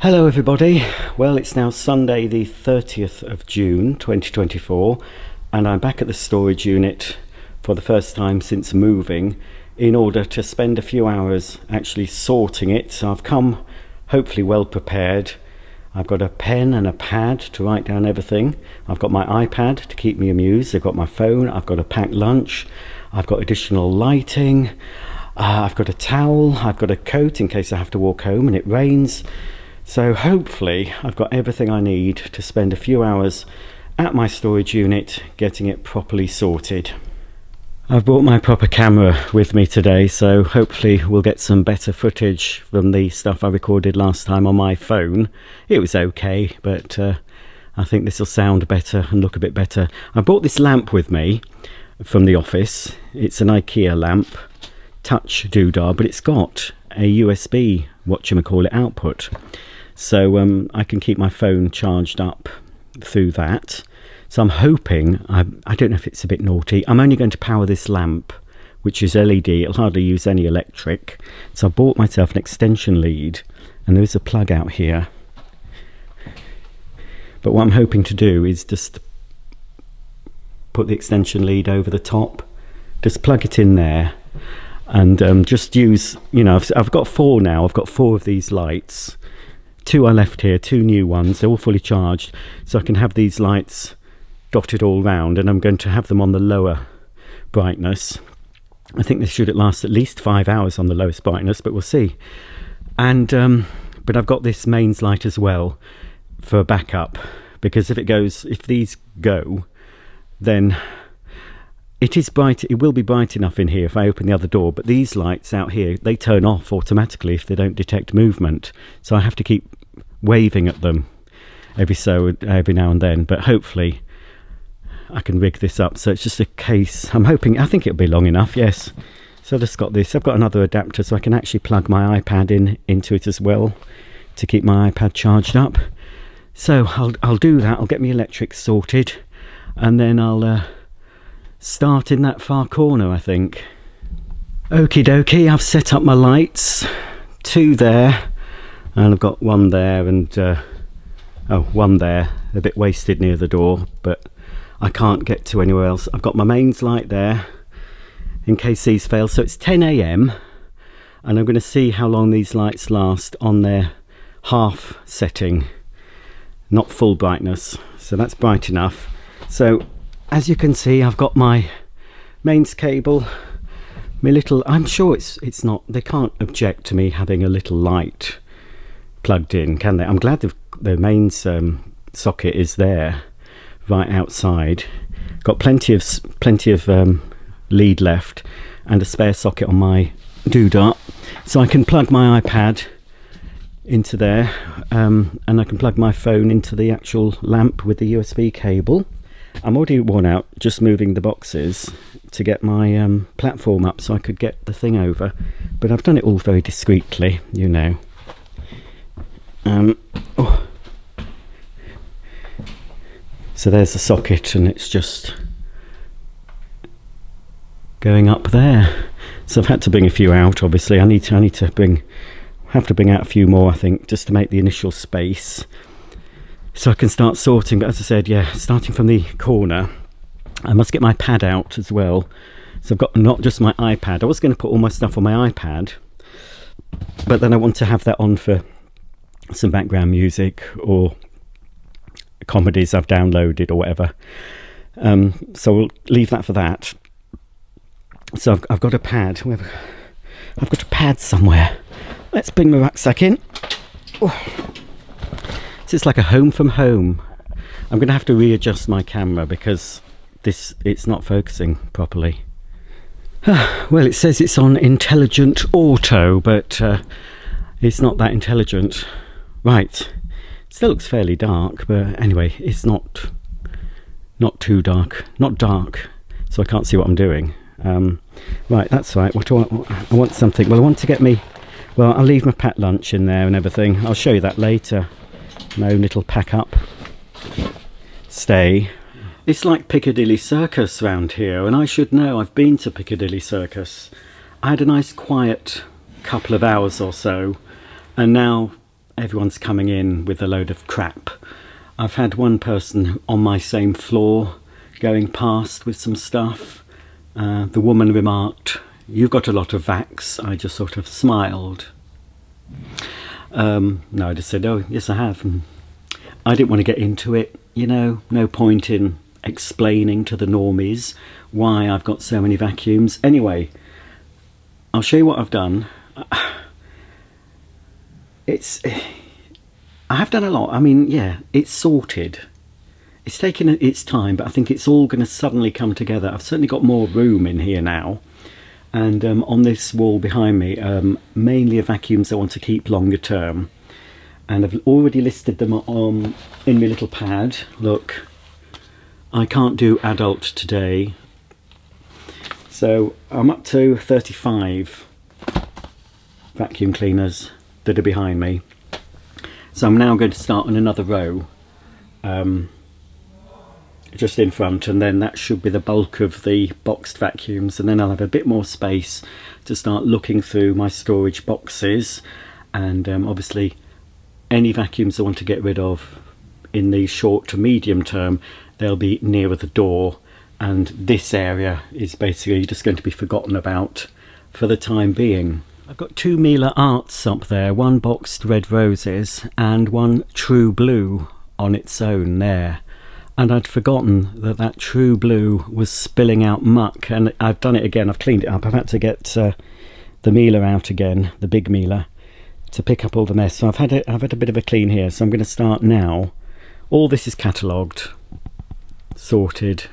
Hello everybody. Well, it's now Sunday the 30th of June 2024 and I'm back at the storage unit for the first time since moving in order to spend a few hours actually sorting it. So I've come hopefully well prepared. I've got a pen and a pad to write down everything. I've got my iPad to keep me amused. I've got my phone. I've got a packed lunch. I've got additional lighting. I've got a towel. I've got a coat in case I have to walk home and it rains. So hopefully I've got everything I need to spend a few hours at my storage unit getting it properly sorted. I've brought my proper camera with me today, so hopefully we'll get some better footage from the stuff I recorded last time on my phone. It was okay, but I think this will sound better and look a bit better. I brought this lamp with me from the office. It's an IKEA lamp, touch doodah, but it's got a USB whatchamacallit output. So I can keep my phone charged up through that. So I'm hoping, I don't know if it's a bit naughty, I'm only going to power this lamp, which is LED, it'll hardly use any electric. So I bought myself an extension lead, and there is a plug out here. But what I'm hoping to do is just put the extension lead over the top, just plug it in there, and just use, you know, I've got four now, I've got four of these lights. Two I left here, two new ones, they're all fully charged, so I can have these lights dotted all round, and I'm going to have them on the lower brightness. I think this should last at least 5 hours on the lowest brightness, but we'll see. And but I've got this mains light as well for backup, because if these go, then it is bright. It will be bright enough in here if I open the other door, but these lights out here, they turn off automatically if they don't detect movement, so I have to keep waving at them every now and then. But hopefully I can rig this up so it's just a case. I think it'll be long enough. Yes, so I've just got this. I've got another adapter so I can actually plug my iPad into it as well to keep my iPad charged up. So I'll do that. I'll get my electrics sorted, and then I'll start in that far corner, I think. Okie dokie, I've set up my lights, two there, and I've got one there, and one there, a bit wasted near the door, but I can't get to anywhere else. I've got my mains light there in case these fail. So it's 10 AM and I'm going to see how long these lights last on their half setting, not full brightness. So that's bright enough. So as you can see, I've got my mains cable, my little, I'm sure it's not, they can't object to me having a little light plugged in, can they? I'm glad the mains socket is there right outside. Got plenty of lead left and a spare socket on my doodah, so I can plug my iPad into there, and I can plug my phone into the actual lamp with the USB cable. I'm already worn out just moving the boxes to get my platform up so I could get the thing over, but I've done it all very discreetly, you know. So there's the socket, and it's just going up there. So I've had to bring a few out. Obviously, I have to bring out a few more, I think, just to make the initial space, so I can start sorting. But as I said, yeah, starting from the corner, I must get my pad out as well. So I've got not just my iPad. I was going to put all my stuff on my iPad, but then I want to have that on for some background music or comedies I've downloaded or whatever. So we'll leave that for that. So I've got a pad. I've got a pad somewhere. Let's bring my rucksack in. Oh. So it's like a home from home. I'm going to have to readjust my camera because it's not focusing properly. Well, it says it's on intelligent auto, but it's not that intelligent. Right. Still looks fairly dark, but anyway, it's not too dark. Not dark, so I can't see what I'm doing. Right, that's right. What do I want something. Well, I want to get me. Well, I'll leave my packed lunch in there and everything. I'll show you that later. My own little pack up stay. It's like Piccadilly Circus round here, and I should know. I've been to Piccadilly Circus. I had a nice quiet couple of hours or so, and now everyone's coming in with a load of crap. I've had one person on my same floor going past with some stuff. The woman remarked, "You've got a lot of vacs." I just sort of smiled. No, I just said, "Oh, yes, I have." And I didn't want to get into it, you know, no point in explaining to the normies why I've got so many vacuums. Anyway, I'll show you what I've done. I have done a lot. I mean, yeah, it's sorted. It's taken its time, but I think it's all going to suddenly come together. I've certainly got more room in here now. And on this wall behind me, mainly are vacuums I want to keep longer term. And I've already listed them in my little pad. Look, I can't do adult today. So I'm up to 35 vacuum cleaners that are behind me. So I'm now going to start on another row just in front, and then that should be the bulk of the boxed vacuums, and then I'll have a bit more space to start looking through my storage boxes, and obviously any vacuums I want to get rid of in the short to medium term, they'll be nearer the door, and this area is basically just going to be forgotten about for the time being. I've got 2 Miele Arts up there, one boxed red roses and one true blue on its own there. And I'd forgotten that that true blue was spilling out muck, and I've done it again. I've cleaned it up. I've had to get the Miele out again, the big Miele, to pick up all the mess. So I've had a bit of a clean here. So I'm going to start now. All this is catalogued, sorted,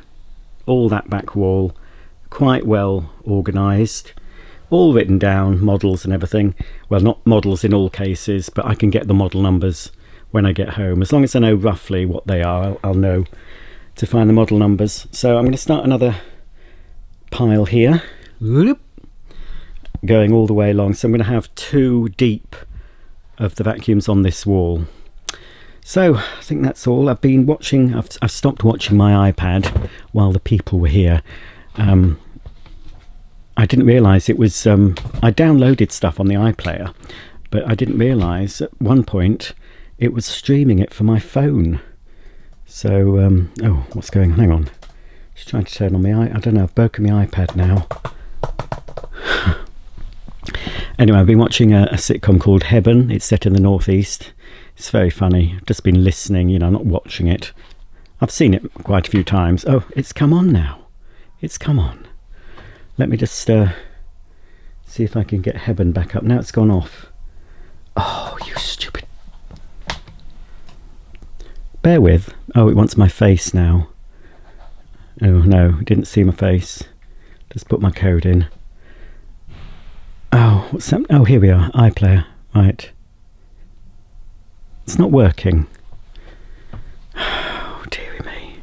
all that back wall, quite well organised. All written down, models and everything. Well, not models in all cases, but I can get the model numbers when I get home. As long as I know roughly what they are, I'll know to find the model numbers. So I'm going to start another pile here, going all the way along. So I'm going to have 2 deep of the vacuums on this wall. So I think that's all. I've been watching, I've stopped watching my iPad while the people were here. I didn't realise it was, I downloaded stuff on the iPlayer, but I didn't realise at one point it was streaming it for my phone. So, oh, what's going on? Hang on. Just trying to turn on my I don't know, I've broken my iPad now. Anyway, I've been watching a sitcom called Heaven. It's set in the northeast. It's very funny. I've just been listening, you know, not watching it. I've seen it quite a few times. Oh, it's come on now. It's come on. Let me just see if I can get Heaven back up. Now it's gone off. Oh, you stupid. Bear with. Oh, it wants my face now. Oh, no, it didn't see my face. Just put my code in. Oh, what's that? Oh, here we are. iPlayer. Right. It's not working. Oh, dearie me.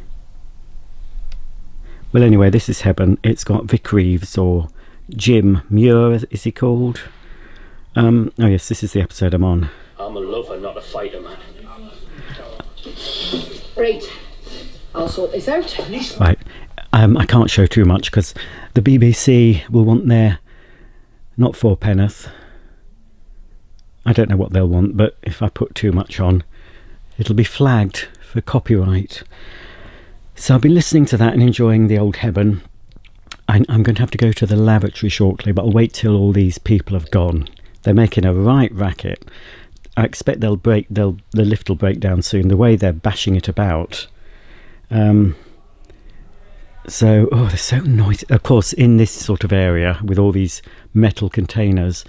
Well, anyway, this is Heaven. It's got Vic Reeves, or Jim Muir, is he called? Oh, yes, this is the episode I'm on. I'm a lover, not a fighter, man. Right, I'll sort this out. Right, I can't show too much because the BBC will want their, not for penneth. I don't know what they'll want, but if I put too much on, it'll be flagged for copyright. So I've been listening to that and enjoying the old Heaven. I'm going to have to go to the lavatory shortly, but I'll wait till all these people have gone. They're making a right racket. I expect the lift will break down soon, the way they're bashing it about. So, oh, they're so noisy. Of course, in this sort of area, with all these metal containers,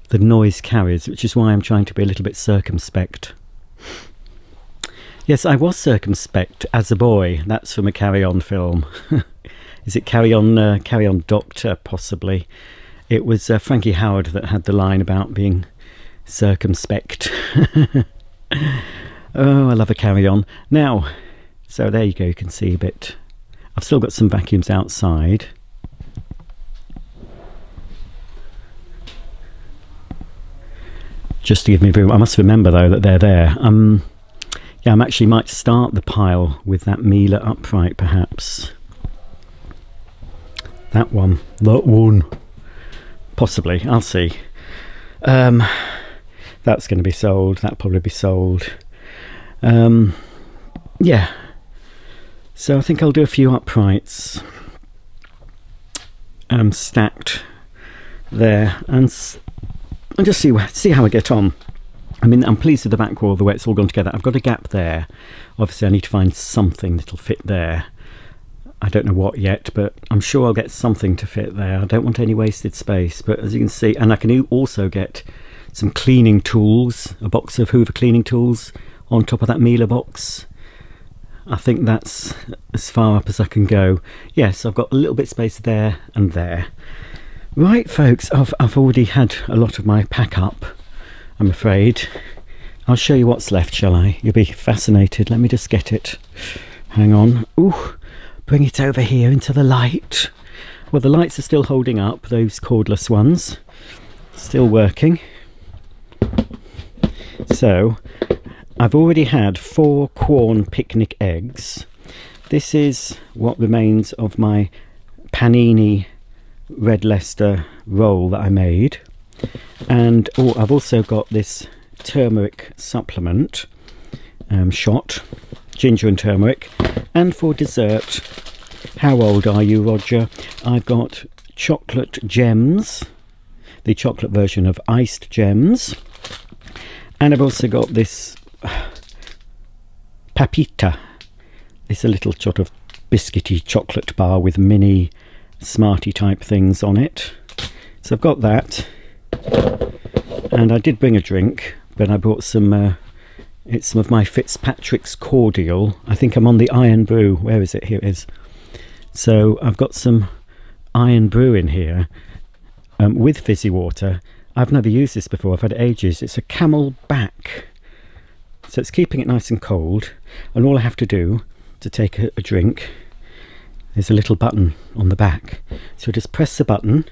the noise carries, which is why I'm trying to be a little bit circumspect. Yes, I was circumspect as a boy. That's from a Carry On film. Is it Carry On Doctor, possibly? It was Frankie Howerd that had the line about being circumspect. Oh, I love a Carry On. Now, so there you go, you can see a bit. I've still got some vacuums outside. Just to give me room. I must remember though that they're there. Yeah, I actually might start the pile with that Miele upright, perhaps. That one. Possibly, I'll see. That's going to be sold. That'll probably be sold. Yeah. So I think I'll do a few uprights stacked there, and just see how I get on. I mean, I'm pleased with the back wall, the way it's all gone together. I've got a gap there. Obviously, I need to find something that'll fit there. I don't know what yet, but I'm sure I'll get something to fit there. I don't want any wasted space, but as you can see, and I can also get some cleaning tools, a box of Hoover cleaning tools on top of that Miele box. I think that's as far up as I can go. Yes, I've got a little bit of space there and there. Right, folks, I've already had a lot of my pack up, I'm afraid. I'll show you what's left, shall I? You'll be fascinated. Let me just get it. Hang on. Ooh, bring it over here into the light. Well, the lights are still holding up, those cordless ones. Still working. So, I've already had 4 Quorn picnic eggs. This is what remains of my panini Red Leicester roll that I made. And I've also got this turmeric supplement shot, ginger and turmeric. And for dessert, how old are you, Roger? I've got chocolate gems, the chocolate version of iced gems. And I've also got this Papita. It's a little sort of biscuity chocolate bar with mini Smartie type things on it. So I've got that. And I did bring a drink, but I brought some it's some of my Fitzpatrick's cordial. I think I'm on the Iron Brew. Where is it? Here it is. So I've got some Iron Brew in here with fizzy water. I've never used this before. I've had it ages. It's a Camelback. So it's keeping it nice and cold. And all I have to do to take a drink, there's a little button on the back. So just press the button,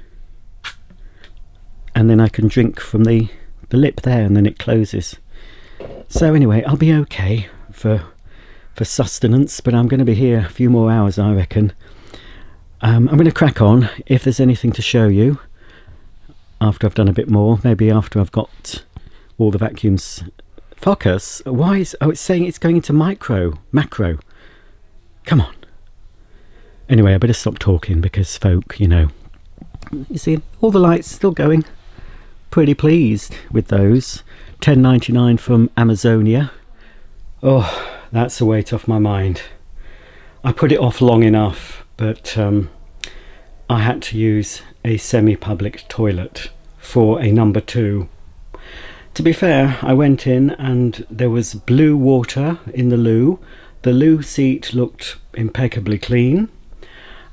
and then I can drink from the lip there, and then it closes. So anyway, I'll be okay for sustenance, but I'm going to be here a few more hours, I reckon. I'm going to crack on. If there's anything to show you after I've done a bit more, maybe after I've got all the vacuums. Focus? Why is... Oh, it's saying it's going into macro. Come on. Anyway, I better stop talking because folk, you know. You see, all the lights still going. Pretty pleased with those. $10.99 from Amazonia. Oh, that's a weight off my mind. I put it off long enough, but I had to use a semi-public toilet for a number 2. To be fair, I went in and there was blue water in the loo. The loo seat looked impeccably clean.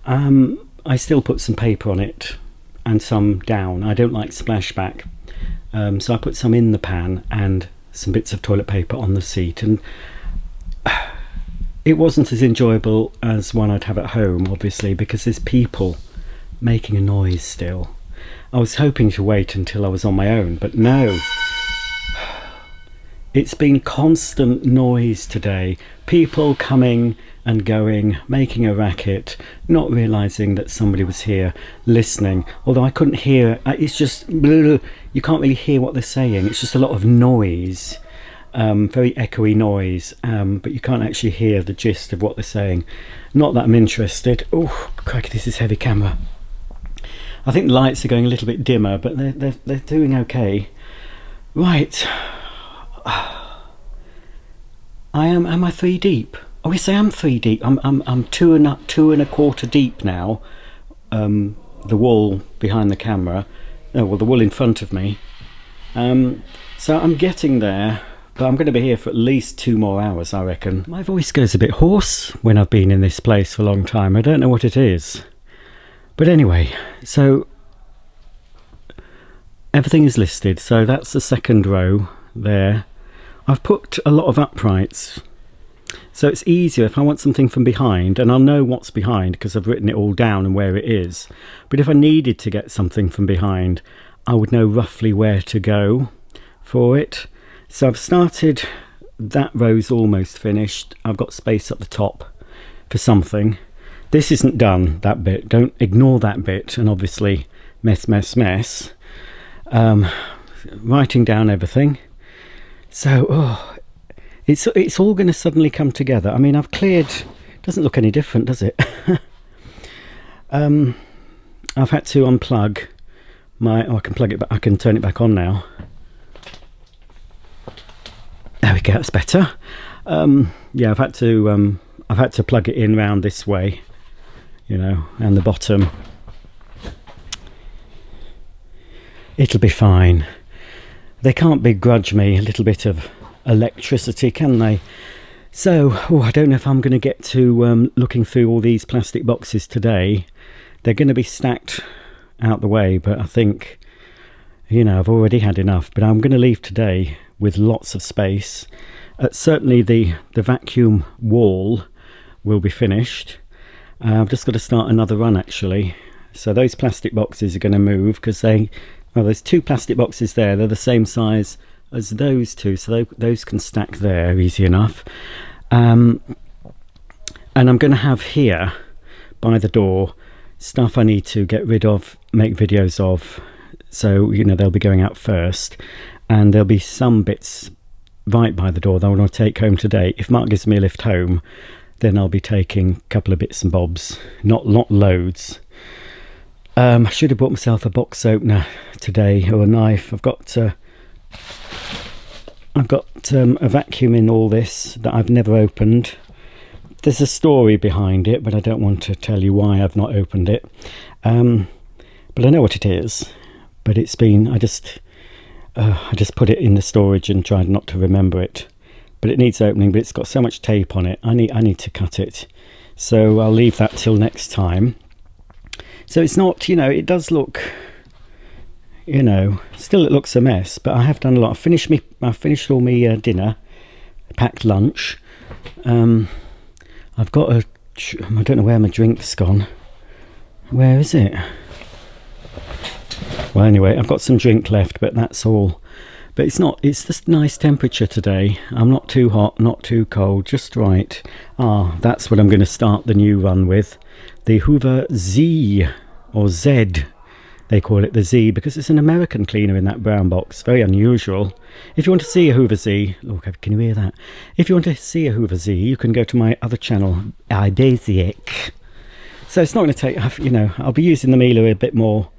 I still put some paper on it and some down. I don't like splashback. So I put some in the pan and some bits of toilet paper on the seat, and it wasn't as enjoyable as one I'd have at home, obviously, because there's people making a noise still. I was hoping to wait until I was on my own, but no. It's been constant noise today. People coming and going, making a racket, not realising that somebody was here listening. Although I couldn't hear, it's just, you can't really hear what they're saying. It's just a lot of noise, very echoey noise, but you can't actually hear the gist of what they're saying. Not that I'm interested. Oh, crikey, this is heavy camera. I think the lights are going a little bit dimmer, but they're doing okay. Right. Am I 3 deep? Oh, yes, I am 3 deep. I'm two and a quarter deep now. The wall behind the camera. Oh, well, the wall in front of me. So I'm getting there, but I'm going to be here for at least 2 more hours, I reckon. My voice goes a bit hoarse when I've been in this place for a long time. I don't know what it is. But anyway, so everything is listed. So that's the second row there. I've put a lot of uprights, so it's easier if I want something from behind, and I'll know what's behind because I've written it all down and where it is. But if I needed to get something from behind, I would know roughly where to go for it. So I've started, that row's almost finished. I've got space up the top for something. This isn't done, that bit. Don't ignore that bit, and obviously mess. writing down everything. So it's all going to suddenly come together. I mean, I've cleared, doesn't look any different, does it? I've had to unplug my, I can plug it back, I can turn it back on now. There we go, that's better. Yeah, I've had to plug it in round this way, you know, and the bottom. It'll be fine. They can't begrudge me a little bit of electricity, can they? So, I don't know if I'm going to get to looking through all these plastic boxes today. They're going to be stacked out the way, but I think, you know, I've already had enough. But I'm going to leave today with lots of space. Certainly the vacuum wall will be finished. I've just got to start another run, actually. So those plastic boxes are going to move because well, there's 2 plastic boxes there. They're the same size as those 2, so those can stack there easy enough. And I'm going to have here by the door stuff I need to get rid of, make videos of, so you know they'll be going out first, and there'll be some bits right by the door that I want to take home today. If Mark gives me a lift home, then I'll be taking a couple of bits and bobs, not loads. I should have bought myself a box opener today, or a knife. I've got a vacuum in all this that I've never opened. There's a story behind it, but I don't want to tell you why I've not opened it. But I know what it is. But it's been, I just put it in the storage and tried not to remember it. But it needs opening, but it's got so much tape on it. I need to cut it. So I'll leave that till next time. So it's not, you know, it does look, you know, still it looks a mess, but I have done a lot. I finished all my dinner, packed lunch. I've got I don't know where my drink's gone. Where is it? Well, anyway, I've got some drink left, but that's all. But it's just nice temperature today. I'm not too hot, not too cold, just right. That's what I'm going to start the new run with. The Hoover Z, or Z, they call it the Z, because it's an American cleaner in that brown box. Very unusual. If you want to see a Hoover Z, look, can you hear that? If you want to see a Hoover Z, you can go to my other channel, iBasic. So it's not going to take, you know, I'll be using the Miele a bit more.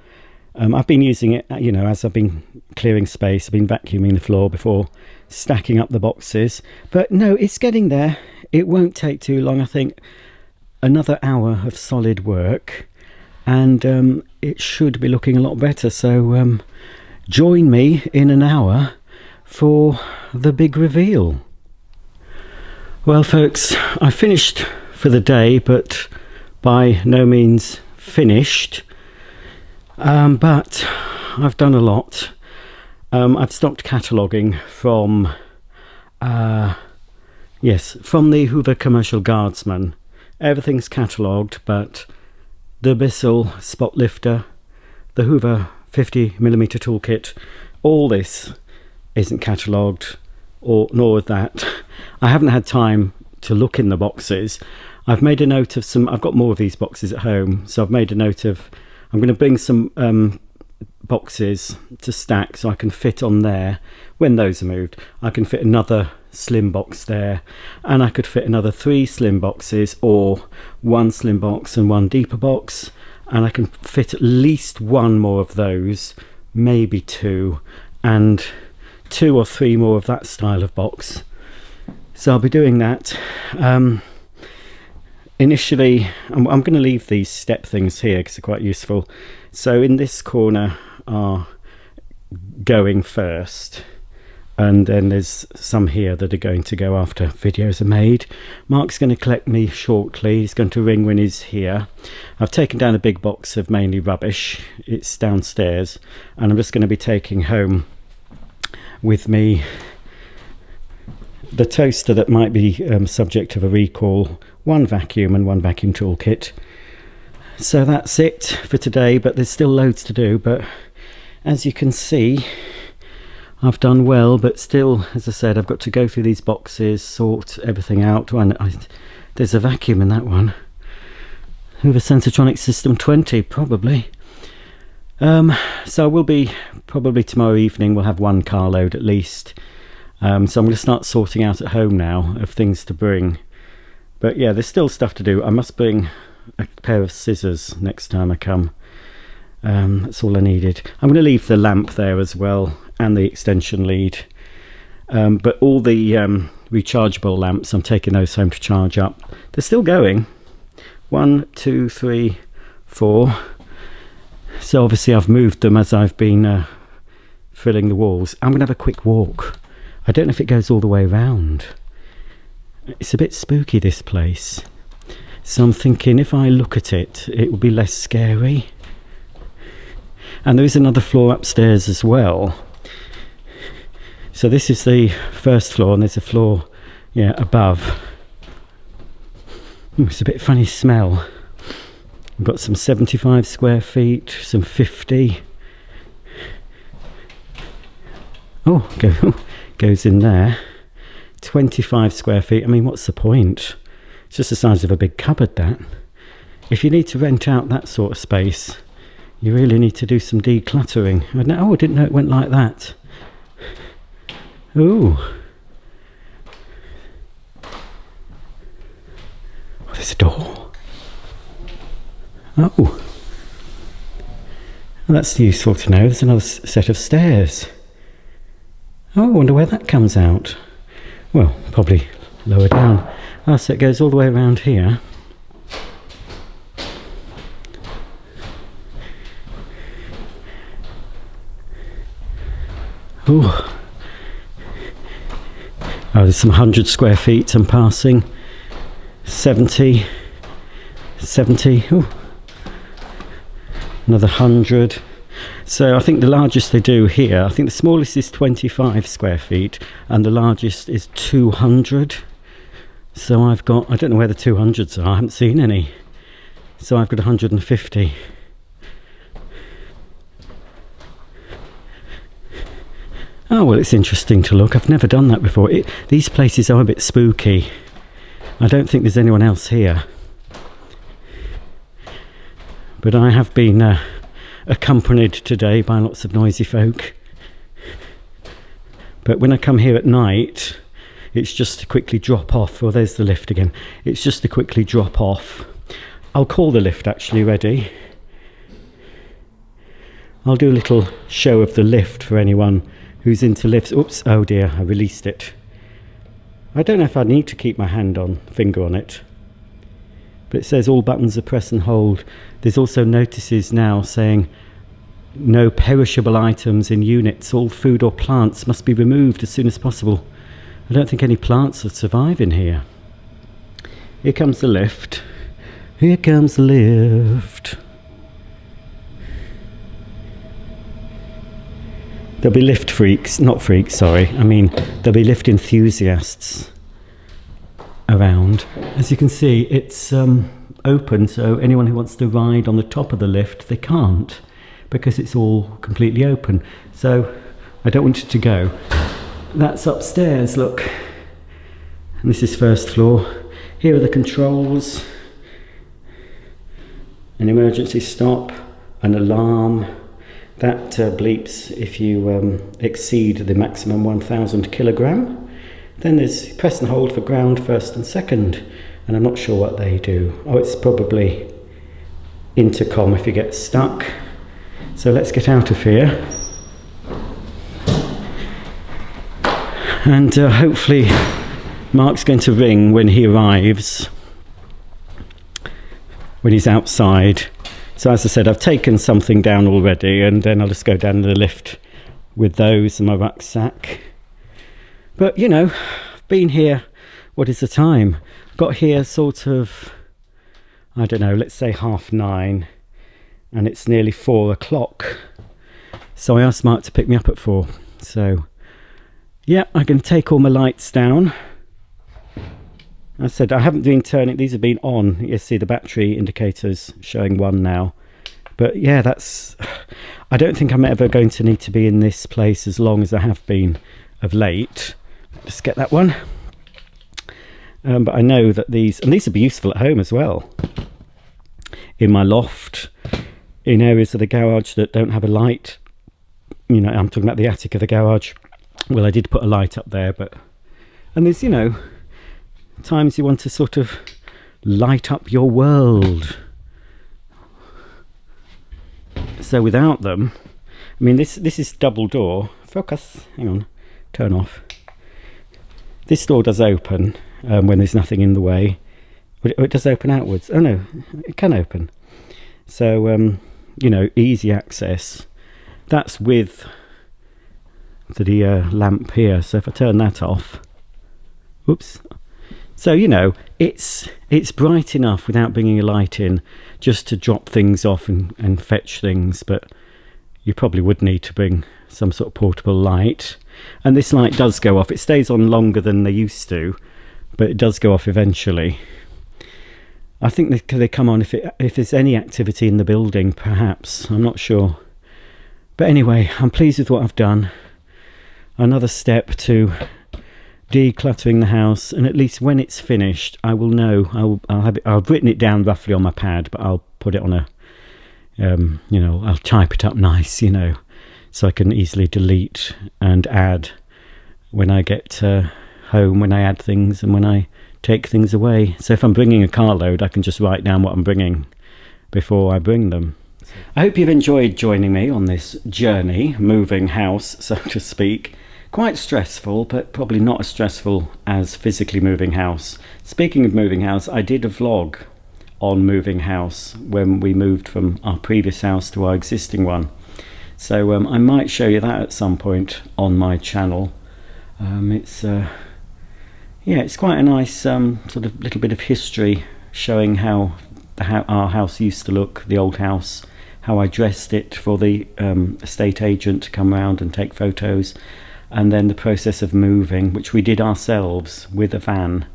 I've been using it, you know, as I've been clearing space. I've been vacuuming the floor before stacking up the boxes. But no, it's getting there. It won't take too long. I think another hour of solid work, and it should be looking a lot better. So join me in an hour for the big reveal. Well, folks, I finished for the day, but by no means finished. But I've done a lot. I've stopped cataloguing from the Hoover Commercial Guardsman. Everything's catalogued, but the Bissell Spot Lifter, the Hoover 50mm toolkit, all this isn't catalogued, nor that. I haven't had time to look in the boxes. I've made a note of some, I've got more of these boxes at home, so I've made a note of, I'm going to bring some boxes to stack so I can fit on there. When those are moved, I can fit another slim box there, and I could fit another 3 slim boxes, or 1 slim box and 1 deeper box, and I can fit at least 1 more of those, maybe 2, and 2 or 3 more of that style of box. So I'll be doing that. Initially, I'm going to leave these step things here because they're quite useful. So in this corner are going first, and then there's some here that are going to go after videos are made. Mark's going to collect me shortly. He's going to ring when he's here. I've taken down a big box of mainly rubbish. It's downstairs, and I'm just going to be taking home with me the toaster that might be subject of a recall, 1 vacuum and 1 vacuum toolkit. So that's it for today, but there's still loads to do. But as you can see, I've done well, but still, as I said, I've got to go through these boxes, sort everything out. There's a vacuum in that one. Hoover Sensatronic System 20, probably. So we'll be probably tomorrow evening. We'll have one carload at least. So I'm going to start sorting out at home now of things to bring. But yeah, there's still stuff to do. I must bring a pair of scissors next time I come. That's all I needed. I'm going to leave the lamp there as well, and the extension lead. But all the rechargeable lamps, I'm taking those home to charge up. They're still going. 1, 2, 3, 4. So obviously I've moved them as I've been filling the walls. I'm going to have a quick walk. I don't know if it goes all the way around. It's a bit spooky, this place. So I'm thinking if I look at it, it will be less scary. And there is another floor upstairs as well. So this is the first floor, and there's a floor, yeah, above. It's a bit funny smell. We've got some 75 square feet, some 50. Oh, goes in there. 25 square feet. I mean, what's the point? It's just the size of a big cupboard, that. If you need to rent out that sort of space, you really need to do some decluttering. I didn't know it went like that. Ooh. Oh, there's a door. Oh. Well, that's useful to know. There's another set of stairs. Oh, I wonder where that comes out. Well, probably lower down. Oh, so it goes all the way around here. Ooh. Oh, there's some 100 square feet I'm passing. 70. Ooh. Another 100. So I think the largest they do here, I think the smallest is 25 square feet and the largest is 200. So I've got, I don't know where the 200s are, I haven't seen any. So I've got 150. Oh, well, it's interesting to look. I've never done that before. These places are a bit spooky. I don't think there's anyone else here. But I have been accompanied today by lots of noisy folk. But when I come here at night, it's just to quickly drop off. Well, there's the lift again. It's just to quickly drop off. I'll call the lift actually ready. I'll do a little show of the lift for anyone who's into lifts. Oops, oh dear, I released it. I don't know if I need to keep my finger on it. But it says all buttons are press and hold. There's also notices now saying no perishable items in units. All food or plants must be removed as soon as possible. I don't think any plants would survive in here. Here comes the lift. Here comes the lift. There'll be lift freaks, not freaks, sorry. I mean, there'll be lift enthusiasts around. As you can see, it's open, so anyone who wants to ride on the top of the lift, they can't, because it's all completely open. So I don't want it to go. That's upstairs, look. And this is first floor. Here are the controls. An emergency stop, an alarm. That bleeps if you exceed the maximum 1,000 kilogram. Then there's press and hold for ground first and second, and I'm not sure what they do. Oh, it's probably intercom if you get stuck. So let's get out of here. And hopefully Mark's going to ring when he arrives, when he's outside. So as I said, I've taken something down already, and then I'll just go down the lift with those and my rucksack. But, you know, I've been here, what is the time? Got here sort of, I don't know, let's say 9:30, and it's nearly 4 o'clock. So I asked Mark to pick me up at 4. So, yeah, I'm going to take all my lights down. I said I haven't been turning, these have been on. You see the battery indicators showing 1 now. But yeah, I don't think I'm ever going to need to be in this place as long as I have been of late. Just get that one. But I know that these would be useful at home as well. In my loft, in areas of the garage that don't have a light. You know, I'm talking about the attic of the garage. Well, I did put a light up there, and there's, you know, times you want to sort of light up your world. So without them, I mean, this is double door. Focus, hang on, turn off. This door does open when there's nothing in the way. It does open outwards. Oh no, it can open. So, you know, easy access. That's with the lamp here. So if I turn that off, whoops. So, you know, it's bright enough without bringing a light in, just to drop things off and fetch things. But you probably would need to bring some sort of portable light. And this light does go off. It stays on longer than they used to, but it does go off eventually. I think they come on if there's any activity in the building, perhaps. I'm not sure. But anyway, I'm pleased with what I've done. Another step to decluttering the house, and at least when it's finished, I will know. I've written it down roughly on my pad, but I'll put it on a, you know, I'll type it up nice, you know, so I can easily delete and add when I get home, when I add things and when I take things away. So if I'm bringing a carload, I can just write down what I'm bringing before I bring them. I hope you've enjoyed joining me on this journey, moving house, so to speak. Quite stressful, but probably not as stressful as physically moving house. Speaking of moving house, I did a vlog on moving house when we moved from our previous house to our existing one. So I might show you that at some point on my channel. Yeah, it's quite a nice sort of little bit of history showing how our house used to look, the old house, how I dressed it for the estate agent to come round and take photos, and then the process of moving, which we did ourselves with a van,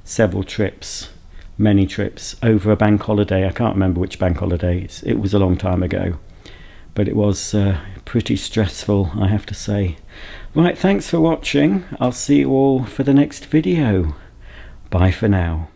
several trips, many trips, over a bank holiday. I can't remember which bank holiday, it was a long time ago, but it was pretty stressful, I have to say. Right, thanks for watching. I'll see you all for the next video. Bye for now.